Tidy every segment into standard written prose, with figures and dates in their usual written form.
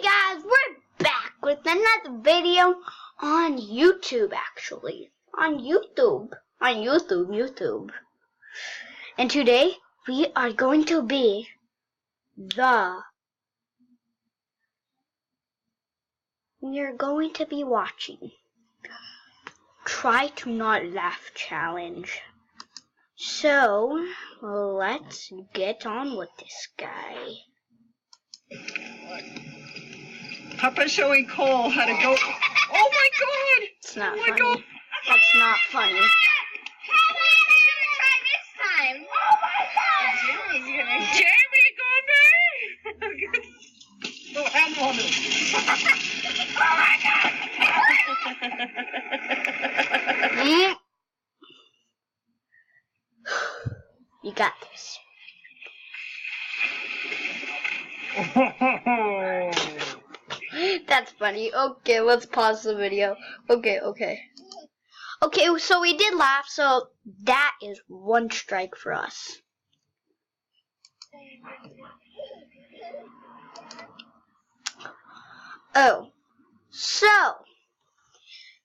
guys, we're back with another video on YouTube, actually. On YouTube. And today, we are going to be watching Try to Not Laugh Challenge. So, let's get on with this guy. Papa's showing Cole how to go. Oh my God! It's not funny. God. That's not funny. How are we gonna try this time? Oh my God! Jamie's gonna. Jamie, go back! Oh, I'm on it. Oh my God! You got this. That's funny. Okay, let's pause the video. Okay, so we did laugh, so that is one strike for us. Oh, so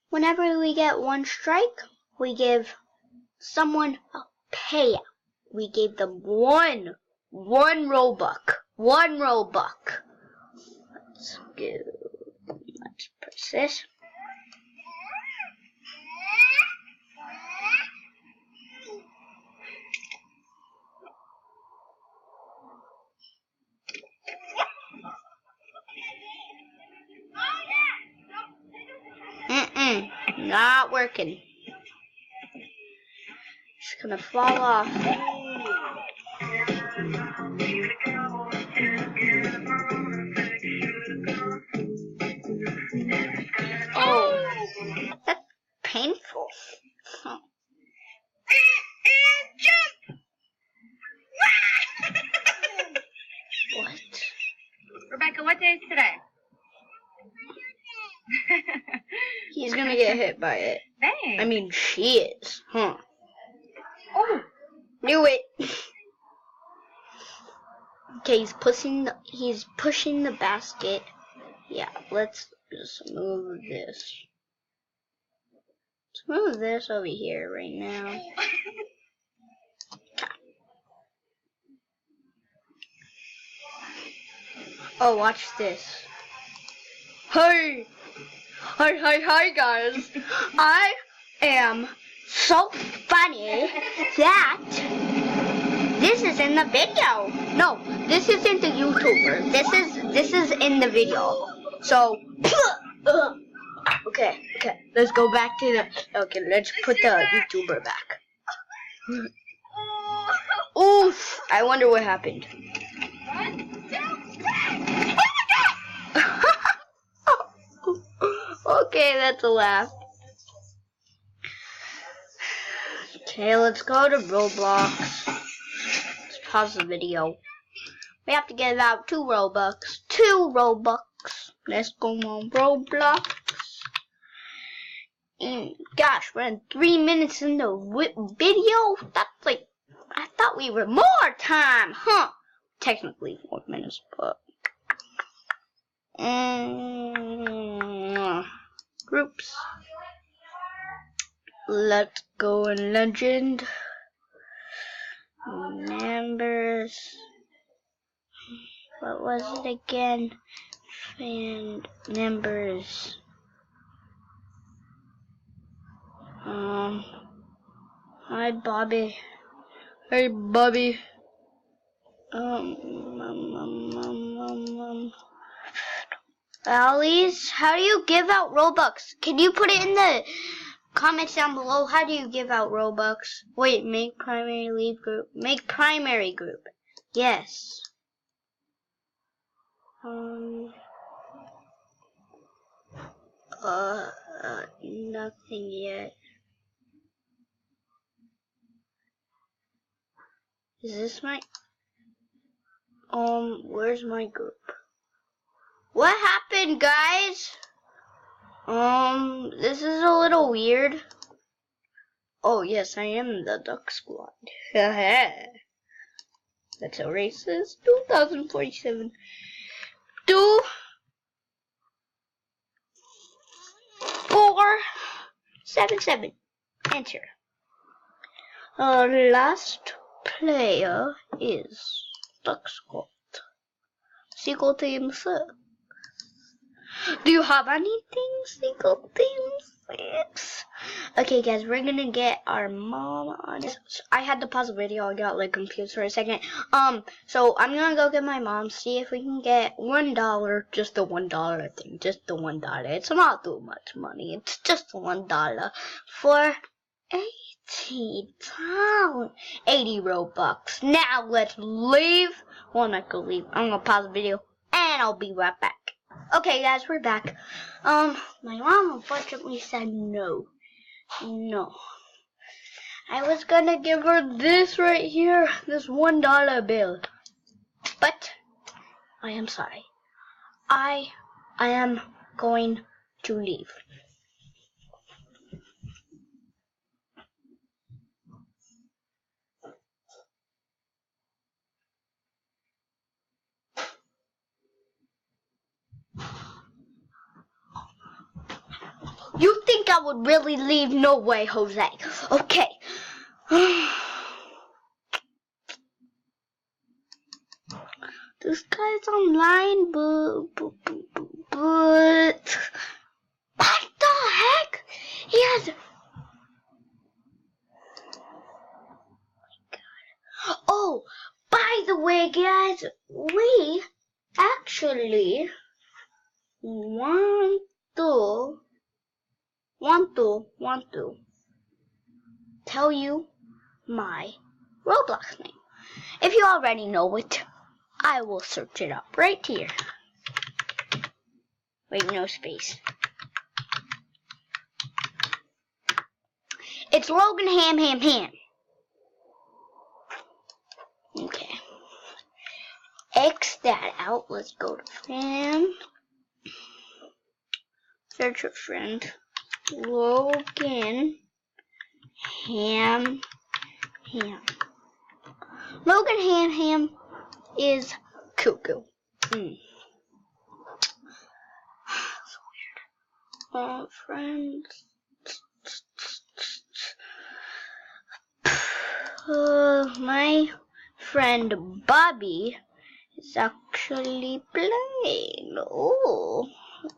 whenever we get one strike, we give someone a payout. We gave them one Robux. Let's press this. Not working. It's gonna fall off. Oh, that's painful. Huh. Jump! What? Rebecca, what day is today? He's gonna get hit by it. Thanks. I mean, she is. Huh. Oh. Knew it. Okay, he's pushing the basket. Yeah, let's just move this. Let's move this over here right now. Oh, watch this. Hey guys. I am so funny that this is in the video. No, this isn't the YouTuber. This is in the video. So okay. Let's go back to the let's put the YouTuber back. Oof, I wonder what happened. Okay, that's a laugh. Okay, let's go to Roblox. Let's pause the video. We have to get out 2 Robux. 2 Robux. Let's go on Roblox. Gosh, we're in 3 minutes in the video. That's like, I thought we were more time, huh? Technically 4 minutes, but groups. Let's go in legend. Members. What was it again? Fan members. Hi Bobby. Hey Bobby. Alice, how do you give out Robux? Can you put it in the comments down below? How do you give out Robux? Wait, make primary leave group. Make primary group. Yes. Nothing yet. Is this my where's my group? What happened, guys? This is a little weird. Oh yes, I am the Duck Squad. That's so racist. 2047. 7-7. Enter. Our last player is Duck Squad. Seagull Team 6. Do you have anything, Seagull Team 6? Okay, guys, we're gonna get our mom on this. I had to pause the video. I got like confused for a second. So I'm gonna go get my mom. See if we can get $1. Just the $1 thing. Just the $1. It's not too much money. It's just $1 for 80 Robux. Now let's leave. Well, I'm not gonna leave. I'm gonna pause the video and I'll be right back. Okay, guys, we're back. My mom unfortunately said no. No. I was gonna give her this right here, this $1 bill. But I am sorry. I am going to leave. You think I would really leave? No way, Jose. Okay. This guy's online, but what the heck? He has. Oh, by the way, guys, we actually want to tell you my Roblox name. If you already know it, I will search it up right here. Wait, no space. It's Logan Ham. Okay. X that out. Let's go to friend. Search a friend. Logan Ham. Logan Ham is cuckoo. So weird. Friends. My friend Bobby is actually playing. Oh,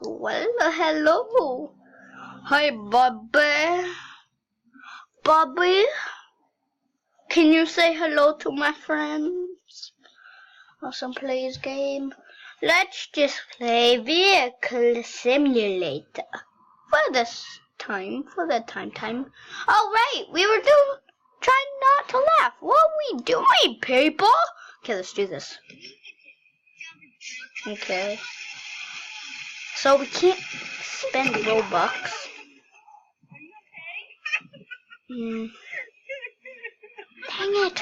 well, hello. Hi, Bobby. Bobby, can you say hello to my friends? Awesome plays game. Let's just play Vehicle Simulator for this time. Oh, right, we were trying not to laugh. What are we doing, people? Okay, let's do this. Okay. So we can't spend Robux. Dang it.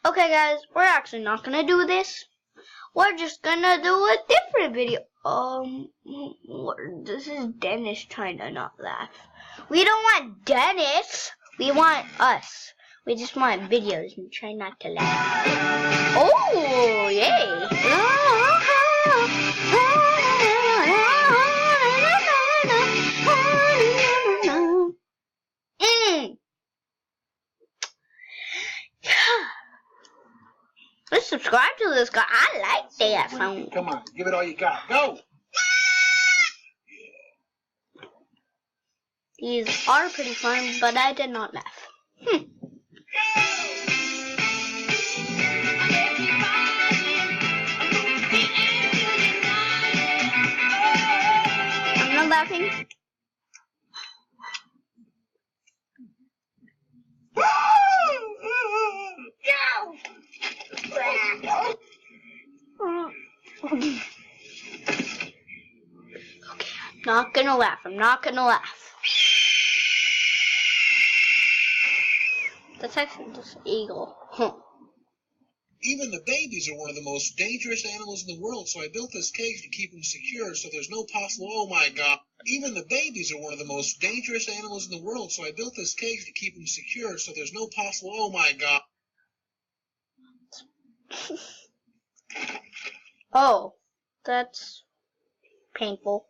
Okay, guys, we're actually not gonna do this. We're just gonna do a different video. This is Dennis trying to not laugh. We don't want Dennis. We want us. We just want videos and try not to laugh. Oh, yay. Let's subscribe to this guy. I like that phone. Come on, give it all you got. Go! These are pretty fun, but I did not laugh. I'm not laughing. Okay, I'm not gonna laugh. That's actually just eagle. Even the babies are one of the most dangerous animals in the world, so I built this cage to keep them secure so there's no possible... Oh my God. Even the babies are one of the most dangerous animals in the world, so I built this cage to keep them secure so there's no possible... Oh my God. Oh, that's painful.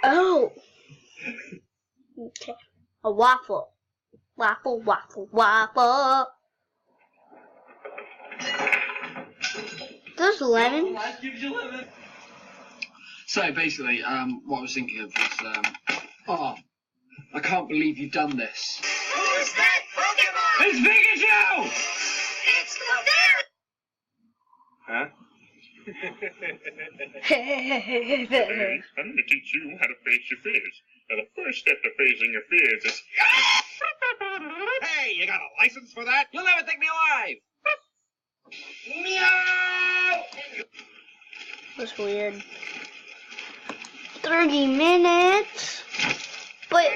Oh. Okay. A waffle. Waffle, waffle, waffle. There's lemon. So basically, what I was thinking of was, oh, I can't believe you've done this. Who's that Pokemon? It's Pikachu! It's the bear! Huh? I'm going to teach you how to face your fears. Now, the first step to facing your fears is... Hey, you got a license for that? You'll never take me alive! Meow! That's weird. 30 minutes? But...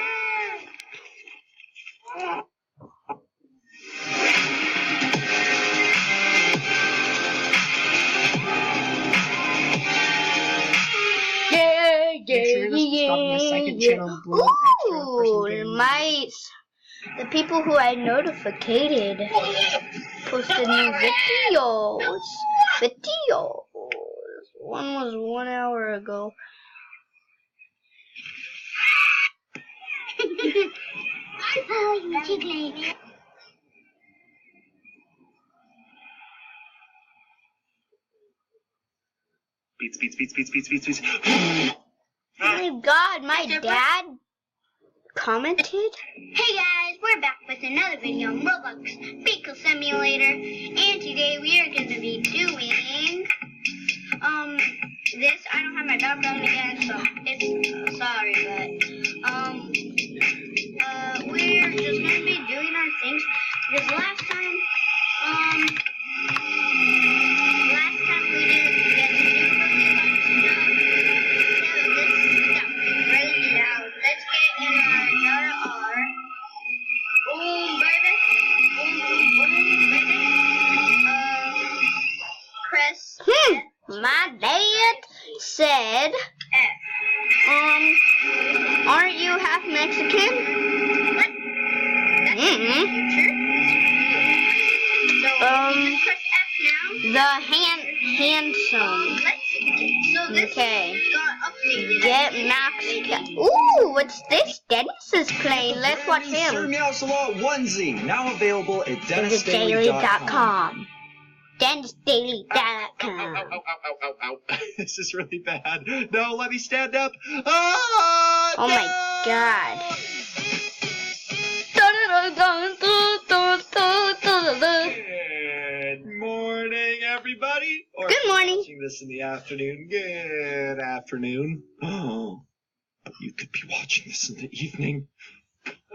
Ooh, the people who I notified posted new videos. One was 1 hour ago. Oh, you jiggly. Beats. My God, my dad commented? Hey guys, we're back with another video on Roblox Vehicle Simulator, and today we are going to be doing, this. I don't have my background again, so it's, sorry, but, we're just going to be doing our things, because last time we didn't get to do really much stuff, so this stuff is really loud. Let's get in our R. Boom, baby. Boom, baby. Press F. My dad said, aren't you half Mexican? What? That's future. So, you just press F now. The handsome. So this Okay. got updated. Get Max. Ooh, what's this? Dennis is playing. Let's watch Sir him. Meow Salon onesie, now available at DennisDaily.com. DennisDaily.com. DennisDaily.com. Ow. This is really bad. No, let me stand up. Ah, Oh my God. Good morning, everybody. Or Good morning. Watching this in the afternoon. Good afternoon. Oh, you could be watching this in the evening.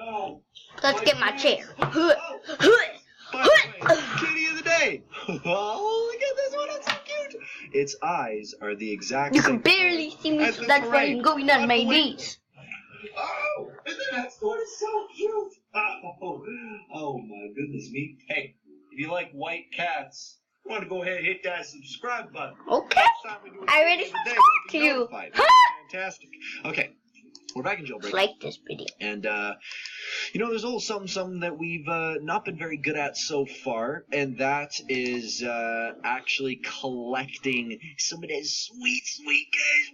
Oh. Let's get my chair. By the way, kitty of the day. Oh, look at this one. It's so cute. Its eyes are the exact You same can barely color see me, as so the that's why I'm terrain. going on my By the way- knees. Oh, and the next one is so cute. Oh my goodness me. Hey, if you like white cats, you want to go ahead and hit that subscribe button. Okay. Next time we do a I already video of the day, subscribed to you'll be you. notified. Fantastic. Okay, we're back in jailbreak. Like this video. And, there's a little something that we've not been very good at so far, and that is actually collecting some of that sweet cash.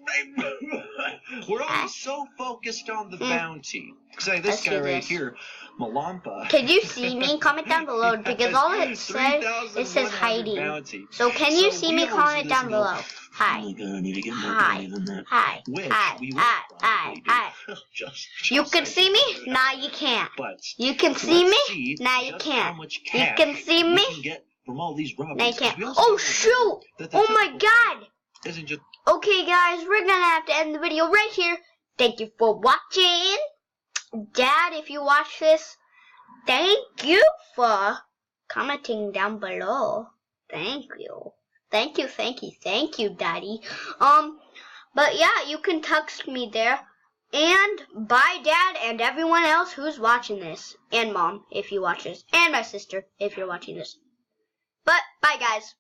We're always so focused on the bounty. Say, this Let's guy do right this. here, Malampa. Can you see me? Comment down below because all it says, it says 3,100 hiding. bounty. So can you So see we me? always Comment do this down and go, below. Oh Hi. my God, I need to get more Hi. bounty than that. Hi. Which Hi. we will Hi. probably Hi. do. Just You can like see me? that. Nah, you can't. But You can see let's me? see Nah, you just can't. how much You cash can see we me? can get from all these robberies. Nah, you 'Cause can't. we also Oh know shoot! that the Oh my typical God! thing isn't just Okay guys, we're gonna have to end the video right here. Thank you for watching. Dad, if you watch this, thank you for commenting down below. Thank you. Thank you, Daddy. But yeah, you can text me there. And bye, Dad, and everyone else who's watching this. And Mom, if you watch this. And my sister, if you're watching this. But bye, guys.